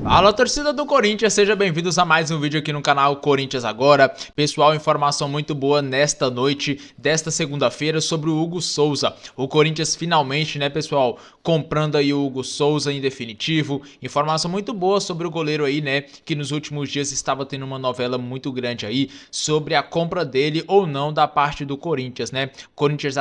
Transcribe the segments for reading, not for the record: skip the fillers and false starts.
Fala, torcida do Corinthians, sejam bem-vindos a mais um vídeo aqui no canal Corinthians Agora. Pessoal, informação muito boa nesta noite desta segunda-feira sobre o Hugo Souza. O Corinthians finalmente, né, pessoal, comprando aí o Hugo Souza em definitivo. Informação muito boa sobre o goleiro aí, né, que nos últimos dias estava tendo uma novela muito grande aí sobre a compra dele ou não da parte do Corinthians, né. O Corinthians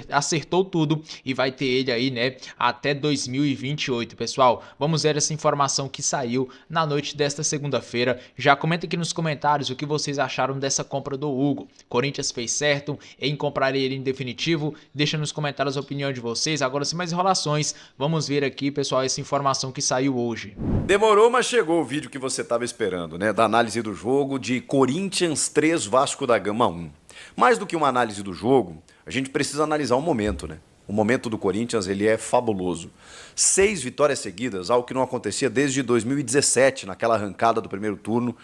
acertou tudo e vai ter ele aí, né, até 2028, pessoal. Vamos ver essa informação que saiu na noite desta segunda-feira. Já comenta aqui nos comentários o que vocês acharam dessa compra do Hugo. Corinthians fez certo em comprar ele em definitivo? Deixa nos comentários a opinião de vocês. Agora, sem mais enrolações, vamos ver aqui, pessoal, essa informação que saiu hoje. Demorou, mas chegou o vídeo que você estava esperando, né? Da análise do jogo de Corinthians 3, Vasco da Gama 1. Mais do que uma análise do jogo, a gente precisa analisar o momento, né? O momento do Corinthians, ele é fabuloso. 6 vitórias seguidas, algo que não acontecia desde 2017, naquela arrancada do primeiro turno,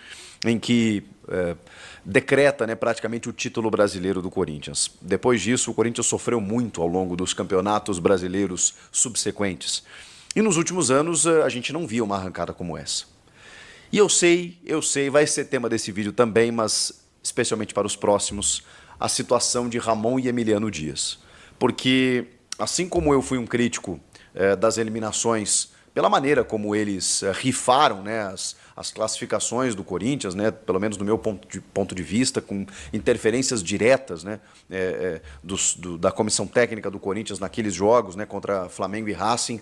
em que decreta, né, praticamente o título brasileiro do Corinthians. Depois disso, o Corinthians sofreu muito ao longo dos campeonatos brasileiros subsequentes. E nos últimos anos, a gente não via uma arrancada como essa. E eu sei, vai ser tema desse vídeo também, mas especialmente para os próximos, a situação de Ramon e Emiliano Dias. Porque, assim como eu fui um crítico das eliminações, pela maneira como eles rifaram, né, as classificações do Corinthians, né, pelo menos do meu ponto de vista, com interferências diretas, né, da comissão técnica do Corinthians naqueles jogos, né, contra Flamengo e Racing,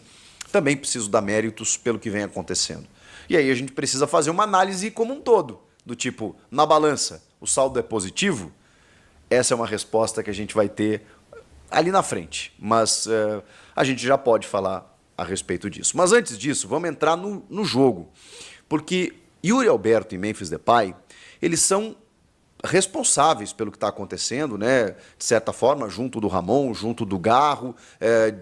também preciso dar méritos pelo que vem acontecendo. E aí a gente precisa fazer uma análise como um todo, do tipo, na balança, o saldo é positivo? Essa é uma resposta que a gente vai ter ali na frente, mas a gente já pode falar a respeito disso. Mas antes disso, vamos entrar no jogo, porque Yuri Alberto e Memphis Depay, eles são responsáveis pelo que está acontecendo, né? De certa forma, junto do Ramon, junto do Garro,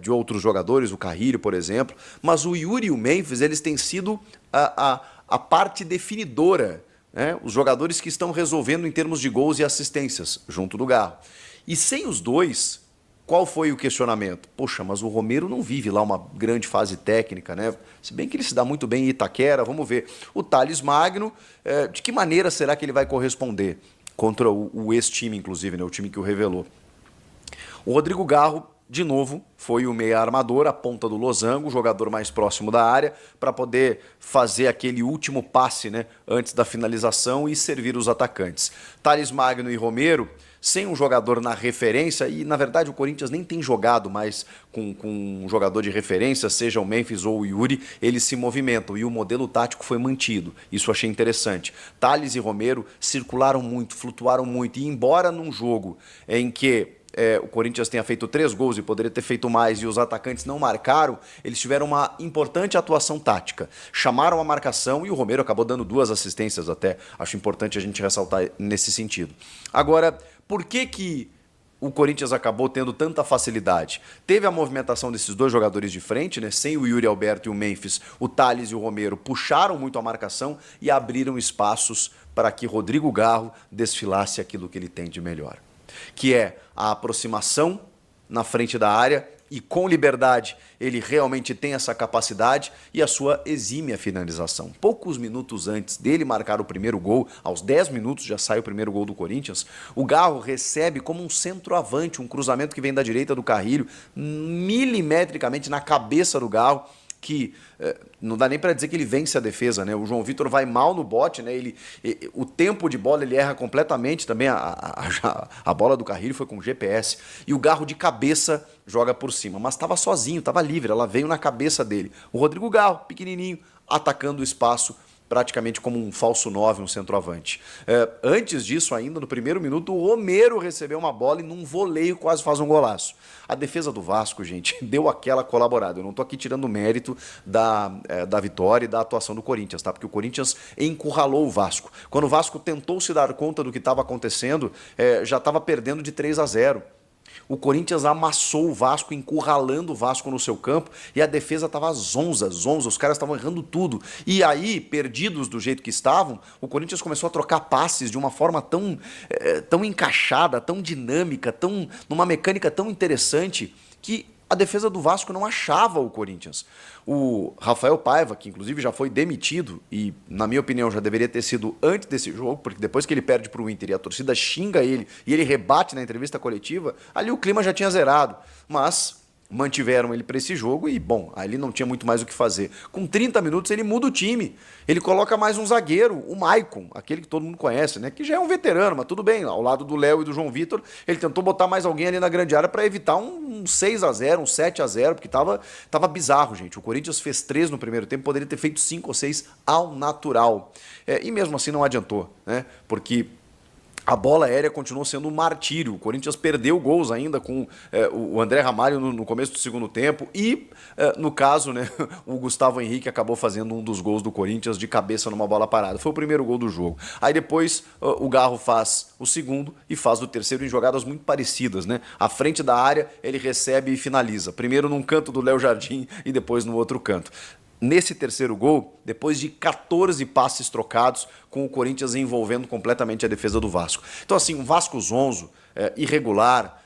de outros jogadores, o Carrilho, por exemplo, mas o Yuri e o Memphis, eles têm sido a parte definidora, né? Os jogadores que estão resolvendo em termos de gols e assistências, junto do Garro. E sem os dois, qual foi o questionamento? Poxa, mas o Romero não vive lá uma grande fase técnica, né? Se bem que ele se dá muito bem em Itaquera, vamos ver. O Thales Magno, de que maneira será que ele vai corresponder contra o ex-time, inclusive, né? O time que o revelou. O Rodrigo Garro, de novo, foi o meia armador, a ponta do losango, o jogador mais próximo da área, para poder fazer aquele último passe, né, antes da finalização e servir os atacantes. Thales Magno e Romero, sem um jogador na referência, e na verdade o Corinthians nem tem jogado mais com um jogador de referência, seja o Memphis ou o Yuri, eles se movimentam e o modelo tático foi mantido. Isso eu achei interessante. Thales e Romero circularam muito, flutuaram muito, e embora num jogo em que o Corinthians tenha feito 3 gols e poderia ter feito mais e os atacantes não marcaram, eles tiveram uma importante atuação tática. Chamaram a marcação e o Romero acabou dando 2 assistências até. Acho importante a gente ressaltar nesse sentido. Agora, por que o Corinthians acabou tendo tanta facilidade? Teve a movimentação desses 2 jogadores de frente, né? Sem o Yuri Alberto e o Memphis, o Thales e o Romero puxaram muito a marcação e abriram espaços para que Rodrigo Garro desfilasse aquilo que ele tem de melhor, que é a aproximação na frente da área, e com liberdade ele realmente tem essa capacidade, e a sua exímia finalização. Poucos minutos antes dele marcar o primeiro gol, aos 10 minutos já sai o primeiro gol do Corinthians, o Garro recebe como um centroavante, um cruzamento que vem da direita do Carrilho, milimetricamente na cabeça do Garro, que não dá nem para dizer que ele vence a defesa, né? O João Vitor vai mal no bote, né? O tempo de bola ele erra completamente também. A bola do Carrilho foi com GPS e o Garro de cabeça joga por cima, mas estava sozinho, estava livre, ela veio na cabeça dele. O Rodrigo Garro, pequenininho, atacando o espaço, praticamente como um falso 9, um centroavante. Antes disso ainda, no primeiro minuto, o Romero recebeu uma bola e num voleio quase faz um golaço. A defesa do Vasco, gente, deu aquela colaborada. Eu não estou aqui tirando mérito da vitória e da atuação do Corinthians, tá? Porque o Corinthians encurralou o Vasco. Quando o Vasco tentou se dar conta do que estava acontecendo, já estava perdendo de 3-0. O Corinthians amassou o Vasco, encurralando o Vasco no seu campo, e a defesa estava zonza, os caras estavam errando tudo. E aí, perdidos do jeito que estavam, o Corinthians começou a trocar passes de uma forma tão encaixada, tão dinâmica, numa mecânica tão interessante, que A defesa do Vasco não achava o Corinthians. O Rafael Paiva, que inclusive já foi demitido e, na minha opinião, já deveria ter sido antes desse jogo, porque depois que ele perde para o Inter e a torcida xinga ele e ele rebate na entrevista coletiva, ali o clima já tinha zerado. Mas mantiveram ele para esse jogo e, bom, ali não tinha muito mais o que fazer. Com 30 minutos ele muda o time. Ele coloca mais um zagueiro, o Maicon, aquele que todo mundo conhece, né? Que já é um veterano, mas tudo bem. Ao lado do Léo e do João Vitor, ele tentou botar mais alguém ali na grande área para evitar um 6-0, um 7-0, porque tava bizarro, gente. O Corinthians fez 3 no primeiro tempo, poderia ter feito 5 ou 6 ao natural. E mesmo assim não adiantou, né? Porque a bola aérea continuou sendo um martírio. O Corinthians perdeu gols ainda com o André Ramalho no começo do segundo tempo e, no caso, né, o Gustavo Henrique acabou fazendo um dos gols do Corinthians de cabeça numa bola parada. Foi o primeiro gol do jogo. Aí depois o Garro faz o segundo e faz o terceiro em jogadas muito parecidas, né? À frente da área ele recebe e finaliza. Primeiro num canto do Léo Jardim e depois no outro canto. Nesse terceiro gol, depois de 14 passes trocados, com o Corinthians envolvendo completamente a defesa do Vasco. Então, assim, um Vasco zonzo, irregular,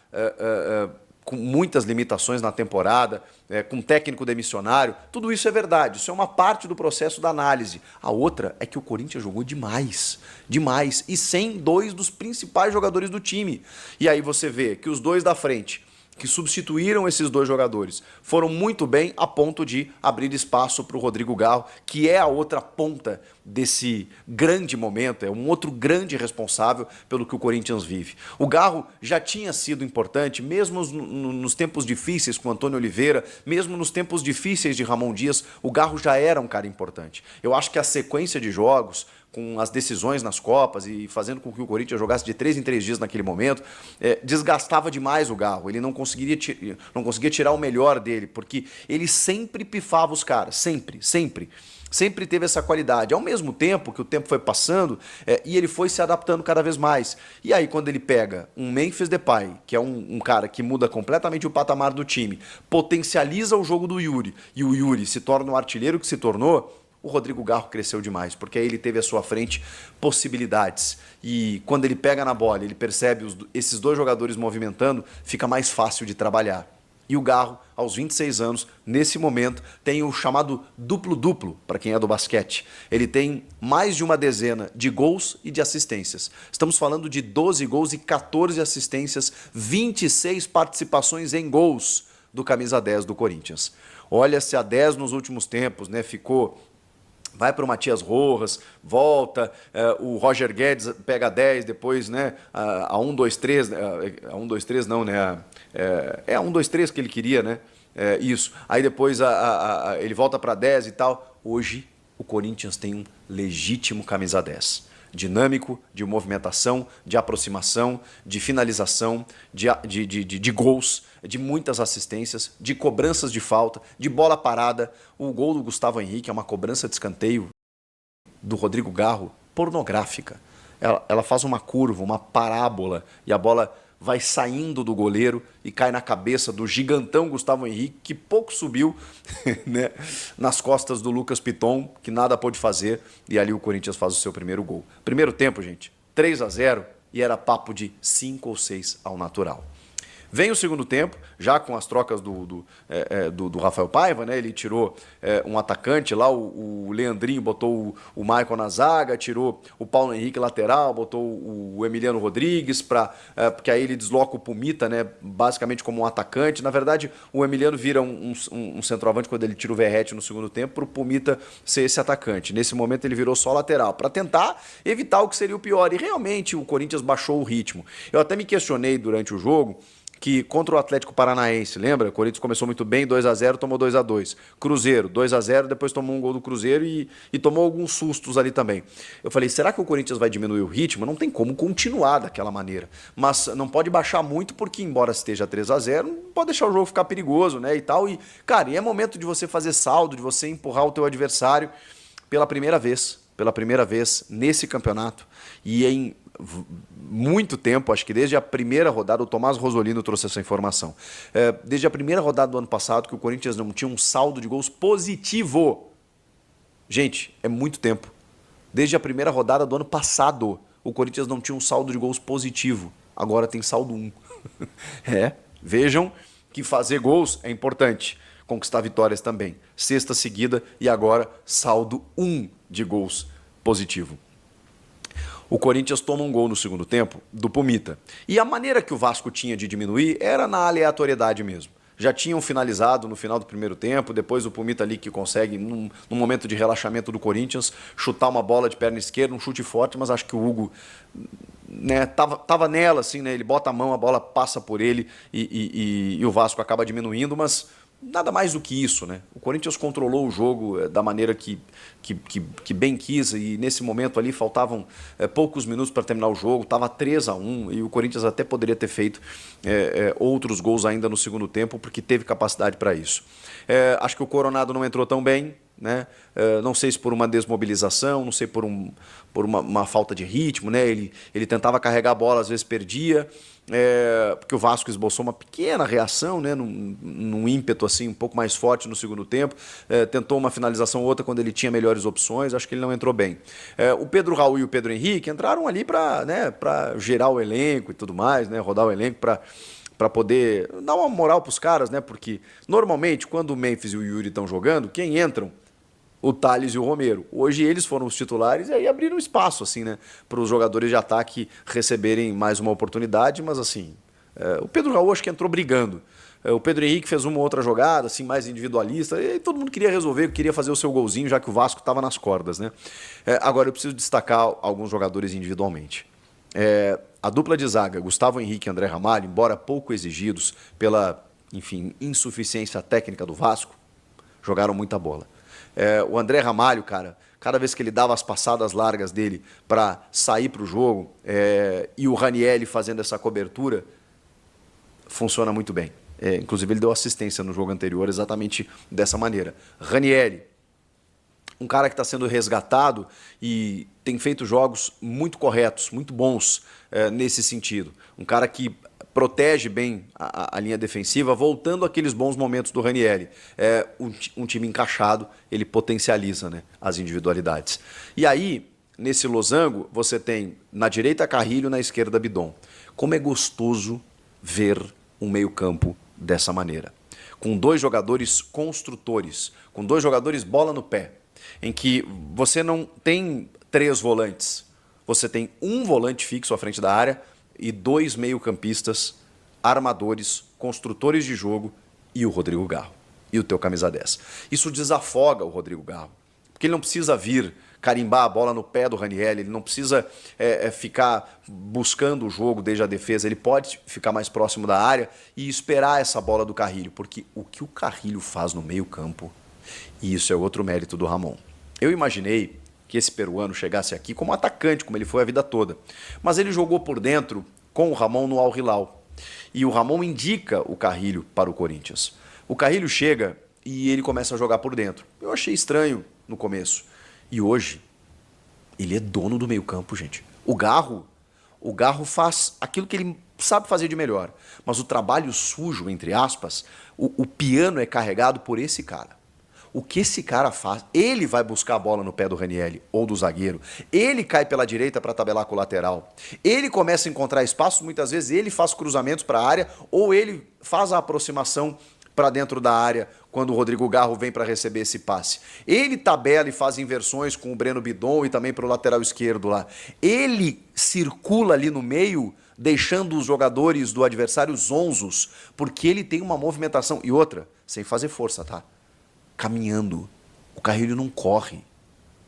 com muitas limitações na temporada, com técnico demissionário, tudo isso é verdade, isso é uma parte do processo da análise. A outra é que o Corinthians jogou demais, demais, e sem 2 dos principais jogadores do time. E aí você vê que os 2 da frente, que substituíram esses 2 jogadores, foram muito bem a ponto de abrir espaço para o Rodrigo Garro, que é a outra ponta desse grande momento, é um outro grande responsável pelo que o Corinthians vive. O Garro já tinha sido importante, mesmo nos tempos difíceis com o Antônio Oliveira, mesmo nos tempos difíceis de Ramon Dias, o Garro já era um cara importante. Eu acho que a sequência de jogos, com as decisões nas Copas e fazendo com que o Corinthians jogasse de 3 em 3 dias naquele momento, desgastava demais o Garro. Ele não conseguia tirar o melhor dele, porque ele sempre pifava os caras, sempre, sempre. Sempre teve essa qualidade. Ao mesmo tempo que o tempo foi passando e ele foi se adaptando cada vez mais. E aí quando ele pega um Memphis Depay, que é um cara que muda completamente o patamar do time, potencializa o jogo do Yuri, e o Yuri se torna o artilheiro que se tornou, o Rodrigo Garro cresceu demais, porque aí ele teve à sua frente possibilidades. E quando ele pega na bola, ele percebe esses 2 jogadores movimentando, fica mais fácil de trabalhar. E o Garro, aos 26 anos, nesse momento, tem o chamado duplo-duplo, para quem é do basquete. Ele tem mais de uma dezena de gols e de assistências. Estamos falando de 12 gols e 14 assistências, 26 participações em gols do camisa 10 do Corinthians. Olha-se a 10 nos últimos tempos, né? Vai para o Matias Rojas, volta, o Roger Guedes pega 10, depois, né, a 1, 2, 3, a 1, 2, 3 não, né, a 1, 2, 3 que ele queria, né, isso. Aí depois ele volta para 10 e tal. Hoje o Corinthians tem um legítimo camisa 10. Dinâmico, de movimentação, de aproximação, de finalização, de gols, de muitas assistências, de cobranças de falta, de bola parada. O gol do Gustavo Henrique é uma cobrança de escanteio do Rodrigo Garro pornográfica. Ela faz uma curva, uma parábola, e a bola vai saindo do goleiro e cai na cabeça do gigantão Gustavo Henrique, que pouco subiu, né, nas costas do Lucas Piton, que nada pôde fazer, e ali o Corinthians faz o seu primeiro gol. Primeiro tempo, gente, 3-0, e era papo de 5 ou 6 ao natural. Vem o segundo tempo, já com as trocas do Rafael Paiva, né? Ele tirou um atacante lá, o Leandrinho botou o Maicon na zaga, tirou o Paulo Henrique lateral, botou o Emiliano Rodrigues, porque aí ele desloca o Pumita, né? Basicamente como um atacante. Na verdade, o Emiliano vira um centroavante quando ele tira o Verratti no segundo tempo, para o Pumita ser esse atacante. Nesse momento ele virou só lateral, para tentar evitar o que seria o pior. E realmente o Corinthians baixou o ritmo. Eu até me questionei durante o jogo, que contra o Atlético Paranaense, lembra? O Corinthians começou muito bem, 2-0, tomou 2-2. Cruzeiro, 2-0, depois tomou um gol do Cruzeiro e tomou alguns sustos ali também. Eu falei, será que o Corinthians vai diminuir o ritmo? Não tem como continuar daquela maneira. Mas não pode baixar muito, porque embora esteja 3-0, não pode deixar o jogo ficar perigoso, né? E tal. E, cara, é momento de você fazer saldo, de você empurrar o teu adversário pela primeira vez nesse campeonato. E em muito tempo, acho que desde a primeira rodada, o Tomás Rosolino trouxe essa informação, desde a primeira rodada do ano passado, que o Corinthians não tinha um saldo de gols positivo. Gente, é muito tempo. Desde a primeira rodada do ano passado, o Corinthians não tinha um saldo de gols positivo. Agora tem saldo 1. Vejam que fazer gols é importante, conquistar vitórias também. Sexta seguida e agora saldo 1 de gols positivo. O Corinthians toma um gol no segundo tempo do Pumita. E a maneira que o Vasco tinha de diminuir era na aleatoriedade mesmo. Já tinham finalizado no final do primeiro tempo, depois o Pumita ali que consegue, num momento de relaxamento do Corinthians, chutar uma bola de perna esquerda, um chute forte, mas acho que o Hugo, né, tava nela, assim, né, ele bota a mão, a bola passa por ele e o Vasco acaba diminuindo, mas nada mais do que isso, né? O Corinthians controlou o jogo da maneira que bem quis e nesse momento ali faltavam poucos minutos para terminar o jogo, estava 3-1 e o Corinthians até poderia ter feito outros gols ainda no segundo tempo porque teve capacidade para isso. Acho que o Coronado não entrou tão bem, né? Não sei se por uma desmobilização, não sei por uma falta de ritmo, né? Ele tentava carregar a bola, às vezes perdia, porque o Vasco esboçou uma pequena reação, né? Num ímpeto assim um pouco mais forte no segundo tempo, tentou uma finalização ou outra quando ele tinha melhores opções, acho que ele não entrou bem. O Pedro Raul e o Pedro Henrique entraram ali para, né, para gerar o elenco e tudo mais, né? Rodar o elenco para poder dar uma moral para os caras, né? Porque normalmente quando o Memphis e o Yuri estão jogando, quem entram? O Thales e o Romero. Hoje eles foram os titulares e aí abriram espaço assim, né, para os jogadores de ataque receberem mais uma oportunidade, mas assim, o Pedro Raul acho que entrou brigando. O Pedro Henrique fez uma outra jogada, assim, mais individualista, e todo mundo queria resolver, queria fazer o seu golzinho, já que o Vasco estava nas cordas, né? Agora eu preciso destacar alguns jogadores individualmente. A dupla de zaga, Gustavo Henrique e André Ramalho, embora pouco exigidos pela, enfim, insuficiência técnica do Vasco, jogaram muita bola. O André Ramalho, cara, cada vez que ele dava as passadas largas dele para sair para o jogo, e o Ranieri fazendo essa cobertura, funciona muito bem. Inclusive ele deu assistência no jogo anterior exatamente dessa maneira. Ranieri, um cara que está sendo resgatado e tem feito jogos muito corretos, muito bons nesse sentido. Um cara que protege bem a linha defensiva, voltando àqueles bons momentos do Ranieri. Um time encaixado, ele potencializa, né, as individualidades. E aí, nesse losango, você tem na direita Carrilho, na esquerda Bidon. Como é gostoso ver um meio-campo dessa maneira. Com dois jogadores construtores, com dois jogadores bola no pé, em que você não tem 3 volantes, você tem um volante fixo à frente da área e 2 meio-campistas, armadores, construtores de jogo e o Rodrigo Garro. E o teu camisa 10. Isso desafoga o Rodrigo Garro. Porque ele não precisa vir carimbar a bola no pé do Ranieri, ele não precisa ficar buscando o jogo desde a defesa, ele pode ficar mais próximo da área e esperar essa bola do Carrilho. Porque o que o Carrilho faz no meio-campo, e isso é outro mérito do Ramon. Eu imaginei que esse peruano chegasse aqui como atacante, como ele foi a vida toda. Mas ele jogou por dentro com o Ramon no Al Hilal. E o Ramon indica o Carrilho para o Corinthians. O Carrilho chega e ele começa a jogar por dentro. Eu achei estranho no começo. E hoje, ele é dono do meio-campo, gente. O Garro faz aquilo que ele sabe fazer de melhor. Mas o trabalho sujo, entre aspas, o piano é carregado por esse cara. O que esse cara faz? Ele vai buscar a bola no pé do Ranieri ou do zagueiro. Ele cai pela direita para tabelar com o lateral. Ele começa a encontrar espaço, muitas vezes ele faz cruzamentos para a área ou ele faz a aproximação para dentro da área quando o Rodrigo Garro vem para receber esse passe. Ele tabela e faz inversões com o Breno Bidon e também para o lateral esquerdo lá. Ele circula ali no meio, deixando os jogadores do adversário zonzos, porque ele tem uma movimentação. E outra, sem fazer força, tá? Caminhando. O Carrilho não corre.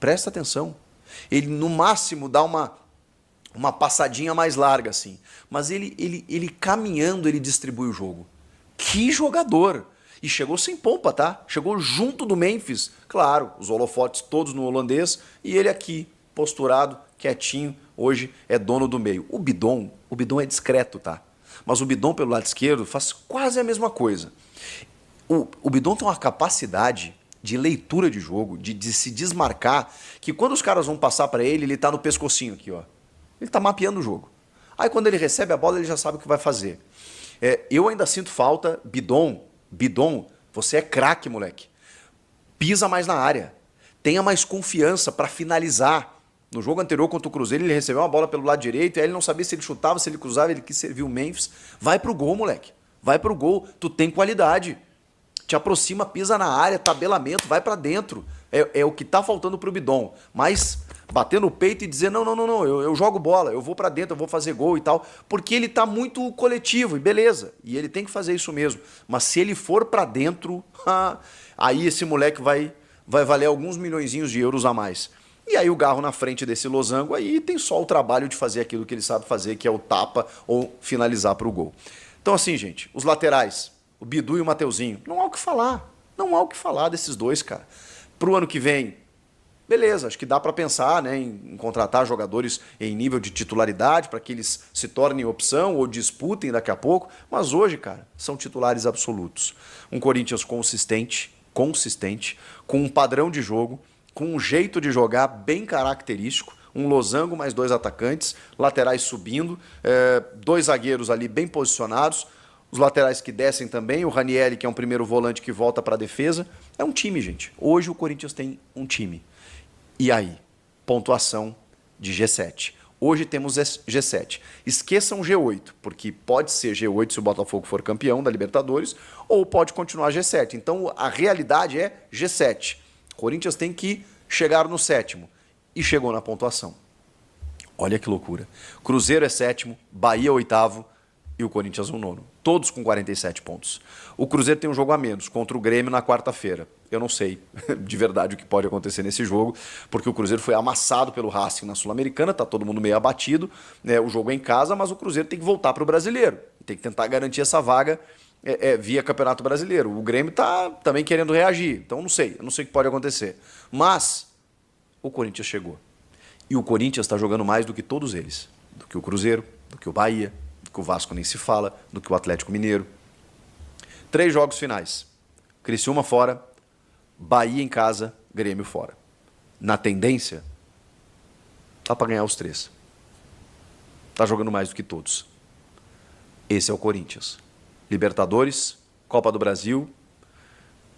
Presta atenção. Ele, no máximo, dá uma passadinha mais larga, assim. Mas ele caminhando, ele distribui o jogo. Que jogador! E chegou sem pompa, tá? Chegou junto do Memphis. Claro, os holofotes todos no holandês. E ele aqui, posturado, quietinho. Hoje é dono do meio. O Bidon é discreto, tá? Mas o Bidon, pelo lado esquerdo, faz quase a mesma coisa. O Bidon tem uma capacidade de leitura de jogo, de se desmarcar, que quando os caras vão passar para ele tá no pescocinho aqui, ó. Ele tá mapeando o jogo. Aí quando ele recebe a bola, ele já sabe o que vai fazer. Eu ainda sinto falta, Bidon, você é craque, moleque. Pisa mais na área. Tenha mais confiança para finalizar. No jogo anterior contra o Cruzeiro, ele recebeu uma bola pelo lado direito, e aí ele não sabia se ele chutava, se ele cruzava, ele quis servir o Memphis. Vai pro gol, moleque. vai pro gol, tu tem qualidade. Te aproxima, pisa na área, tabelamento, vai pra dentro. É o que tá faltando pro Bidon. Mas bater no peito e dizer, não, eu jogo bola, eu vou pra dentro, eu vou fazer gol e tal. Porque ele tá muito coletivo, e beleza. E ele tem que fazer isso mesmo. Mas se ele for pra dentro, aí esse moleque vai valer alguns milhõezinhos de euros a mais. E aí o Garro na frente desse losango aí tem só o trabalho de fazer aquilo que ele sabe fazer, que é o tapa ou finalizar pro gol. Então assim, gente, os laterais, o Bidu e o Mateuzinho, não há o que falar. Não há o que falar desses dois, cara. Pro ano que vem, beleza, acho que dá para pensar, né, em contratar jogadores em nível de titularidade para que eles se tornem opção ou disputem daqui a pouco, mas hoje, cara, são titulares absolutos. Um Corinthians consistente, com um padrão de jogo, com um jeito de jogar bem característico, um losango mais 2 atacantes, laterais subindo, 2 zagueiros ali bem posicionados, os laterais que descem também, o Ranieri, que é um primeiro volante que volta para a defesa. É um time, gente. Hoje o Corinthians tem um time. E aí? Pontuação de G7. Hoje temos G7. Esqueçam G8, porque pode ser G8 se o Botafogo for campeão da Libertadores, ou pode continuar G7. Então a realidade é G7. O Corinthians tem que chegar no 7º. E chegou na pontuação. Olha que loucura. Cruzeiro é 7º, Bahia é 8º e o Corinthians o 9º. Todos com 47 pontos. O Cruzeiro tem um jogo a menos contra o Grêmio na quarta-feira. Eu não sei de verdade o que pode acontecer nesse jogo, porque o Cruzeiro foi amassado pelo Racing na Sul-Americana, tá todo mundo meio abatido, né? O jogo é em casa, mas o Cruzeiro tem que voltar para o Brasileiro. Tem que tentar garantir essa vaga via Campeonato Brasileiro. O Grêmio tá também querendo reagir, então eu não sei o que pode acontecer. Mas o Corinthians chegou. E o Corinthians está jogando mais do que todos eles. Do que o Cruzeiro, do que o Bahia, do que o Vasco nem se fala, do que o Atlético Mineiro. 3 jogos finais. Criciúma fora, Bahia em casa, Grêmio fora. Na tendência, dá para ganhar os 3. Tá jogando mais do que todos. Esse é o Corinthians. Libertadores, Copa do Brasil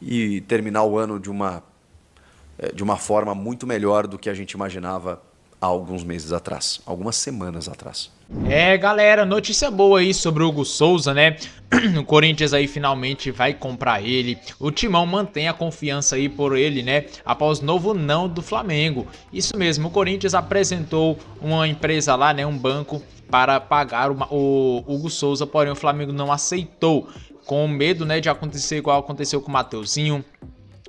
e terminar o ano de uma forma muito melhor do que a gente imaginava há alguns meses atrás, algumas semanas atrás. Galera, notícia boa aí sobre o Hugo Souza, né? O Corinthians aí finalmente vai comprar ele. O Timão mantém a confiança aí por ele, né? Após novo não do Flamengo. Isso mesmo, o Corinthians apresentou uma empresa lá, né? Um banco para pagar o Hugo Souza, porém o Flamengo não aceitou, com medo, né, de acontecer igual aconteceu com o Mateuzinho,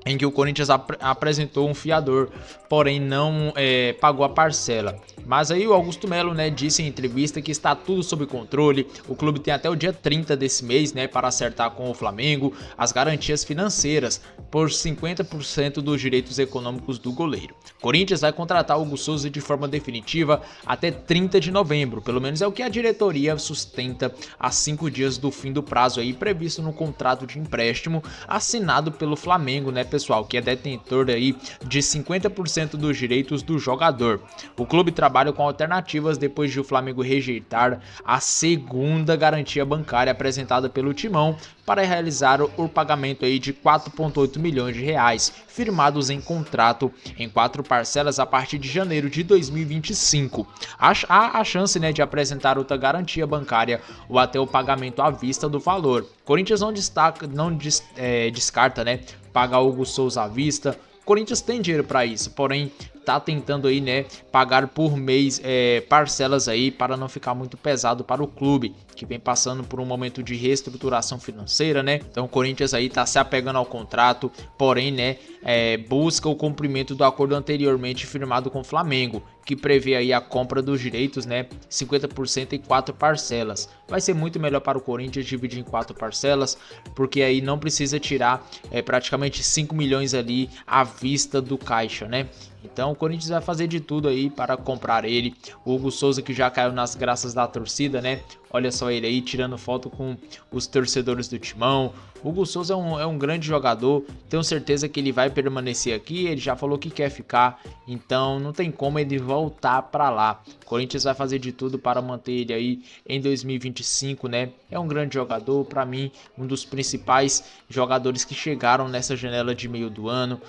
em que o Corinthians apresentou um fiador, porém não pagou a parcela. Mas aí o Augusto Melo, né, disse em entrevista que está tudo sob controle. O clube tem até o dia 30 desse mês, né, para acertar com o Flamengo as garantias financeiras por 50% dos direitos econômicos do goleiro. Corinthians vai contratar o Hugo Souza de forma definitiva até 30 de novembro, pelo menos é o que a diretoria sustenta a 5 dias do fim do prazo aí previsto no contrato de empréstimo assinado pelo Flamengo, né, pessoal, que é detentor aí de 50% dos direitos do jogador. O clube trabalha com alternativas depois de o Flamengo rejeitar a segunda garantia bancária apresentada pelo Timão para realizar o pagamento aí de 4,8 milhões de reais, firmados em contrato em 4 parcelas a partir de janeiro de 2025. Há a chance, né, de apresentar outra garantia bancária ou até o pagamento à vista do valor. Corinthians não descarta, né, pagar o Hugo Souza à vista. Corinthians tem dinheiro para isso, porém tá tentando aí, né, pagar por mês parcelas aí para não ficar muito pesado para o clube, que vem passando por um momento de reestruturação financeira, né? Então o Corinthians aí tá se apegando ao contrato, porém, né, busca o cumprimento do acordo anteriormente firmado com o Flamengo, que prevê aí a compra dos direitos, né, 50% em 4 parcelas. Vai ser muito melhor para o Corinthians dividir em 4 parcelas, porque aí não precisa tirar praticamente 5 milhões ali à vista do caixa, né? Então o Corinthians vai fazer de tudo aí para comprar ele. O Hugo Souza, que já caiu nas graças da torcida, né? Olha só ele aí tirando foto com os torcedores do Timão. O Hugo Souza é um grande jogador. Tenho certeza que ele vai permanecer aqui. Ele já falou que quer ficar. Então não tem como ele voltar para lá. O Corinthians vai fazer de tudo para manter ele aí em 2025, né? É um grande jogador. Para mim, um dos principais jogadores que chegaram nessa janela de meio do ano.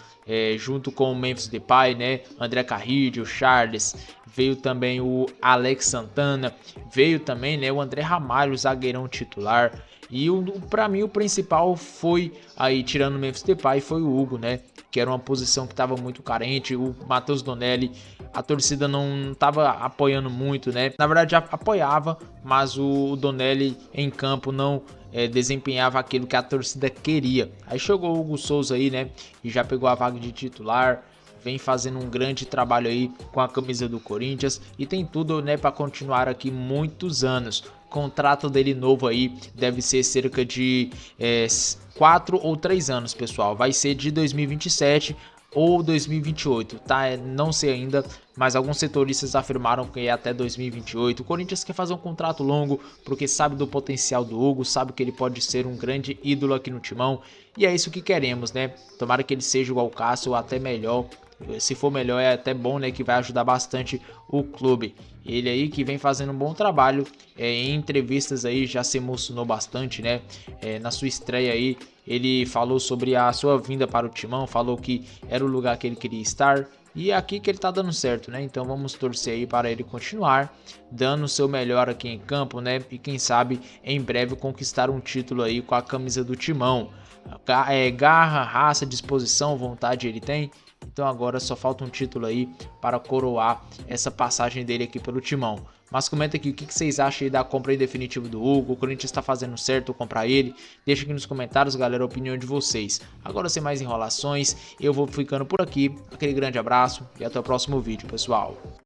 Junto com o Memphis Depay, né? André Carrillo, Charles, veio também o Alex Santana, veio também, né, o André Ramalho, zagueirão titular. E para mim o principal foi aí, tirando o Memphis Depay, foi o Hugo, né? Que era uma posição que estava muito carente. O Matheus Donelli, a torcida não estava apoiando muito, né? Na verdade apoiava, mas o Donelli em campo não desempenhava aquilo que a torcida queria. Aí chegou o Hugo Souza aí, né? E já pegou a vaga de titular. Vem fazendo um grande trabalho aí com a camisa do Corinthians e tem tudo, né, para continuar aqui muitos anos. O contrato dele novo aí deve ser cerca de 4 ou 3 anos, pessoal. Vai ser de 2027 ou 2028, tá? Não sei ainda, mas alguns setoristas afirmaram que é até 2028. O Corinthians quer fazer um contrato longo porque sabe do potencial do Hugo, sabe que ele pode ser um grande ídolo aqui no Timão e é isso que queremos, né? Tomara que ele seja igual o Cássio ou até melhor. Se for melhor é até bom, né, que vai ajudar bastante o clube. Ele aí que vem fazendo um bom trabalho, em entrevistas aí já se emocionou bastante, né, na sua estreia aí ele falou sobre a sua vinda para o Timão, falou que era o lugar que ele queria estar e é aqui que ele tá dando certo, né, então vamos torcer aí para ele continuar dando o seu melhor aqui em campo, né, e quem sabe em breve conquistar um título aí com a camisa do Timão. Garra, raça, disposição, vontade ele tem. Então agora só falta um título aí para coroar essa passagem dele aqui pelo Timão. Mas comenta aqui o que vocês acham aí da compra em definitivo do Hugo. O Corinthians está fazendo certo comprar ele? Deixa aqui nos comentários, galera, a opinião de vocês. Agora sem mais enrolações, eu vou ficando por aqui. Aquele grande abraço e até o próximo vídeo, pessoal.